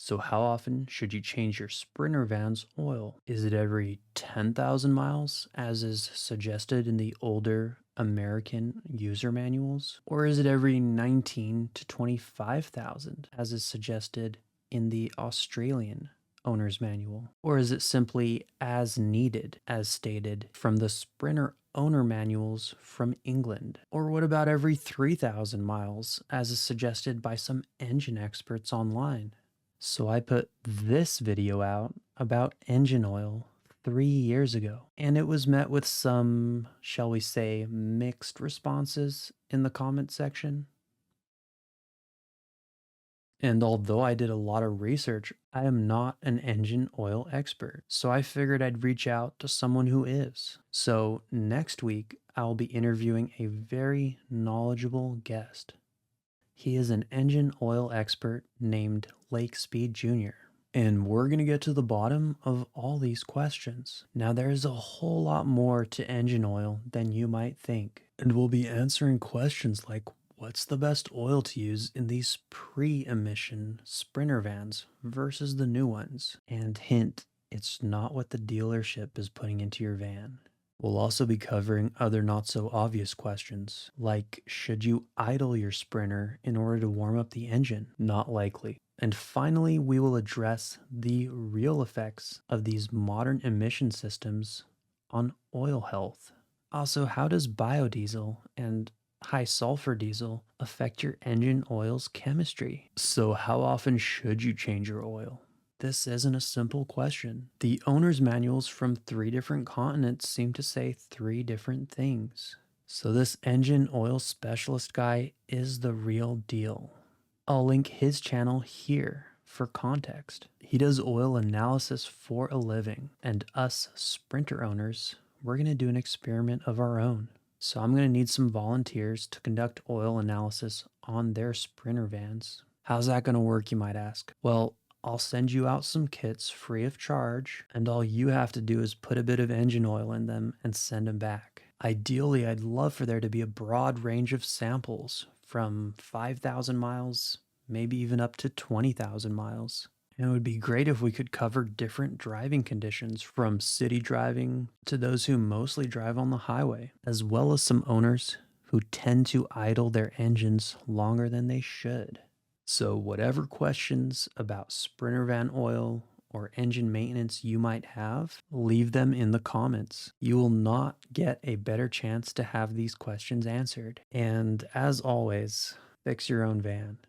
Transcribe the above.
So, how often should you change your Sprinter van's oil? Is it every 10,000 miles, as is suggested in the older American user manuals? Or is it every 19 to 25,000, as is suggested in the Australian owner's manual? Or is it simply as needed, as stated from the Sprinter owner manuals from England? Or what about every 3,000 miles, as is suggested by some engine experts online? So I put this video out about engine oil 3 years ago, and it was met with some, shall we say, mixed responses in the comment section. And although I did a lot of research, I am not an engine oil expert. So I figured I'd reach out to someone who is. So next week, I'll be interviewing a very knowledgeable guest. He is an engine oil expert named Lake Speed Jr. And we're going to get to the bottom of all these questions. Now, there's a whole lot more to engine oil than you might think. And we'll be answering questions like what's the best oil to use in these pre-emission Sprinter vans versus the new ones? And hint, it's not what the dealership is putting into your van. We'll also be covering other not so obvious questions, like should you idle your Sprinter in order to warm up the engine? Not likely. And finally, we will address the real effects of these modern emission systems on oil health. Also, how does biodiesel and high sulfur diesel affect your engine oil's chemistry? So, how often should you change your oil? This isn't a simple question. The owner's manuals from 3 different continents seem to say 3 different things. So, this engine oil specialist guy is the real deal. I'll link his channel here for context. He does oil analysis for a living, and us Sprinter owners, we're going to do an experiment of our own. So I'm going to need some volunteers to conduct oil analysis on their Sprinter vans. How's that going to work, you might ask? Well, I'll send you out some kits free of charge, and all you have to do is put a bit of engine oil in them and send them back. Ideally, I'd love for there to be a broad range of samples from 5,000 miles, maybe even up to 20,000 miles. And it would be great if we could cover different driving conditions from city driving to those who mostly drive on the highway, as well as some owners who tend to idle their engines longer than they should. So whatever questions about Sprinter van oil or engine maintenance you might have, leave them in the comments. You will not get a better chance to have these questions answered. And as always, fix your own van.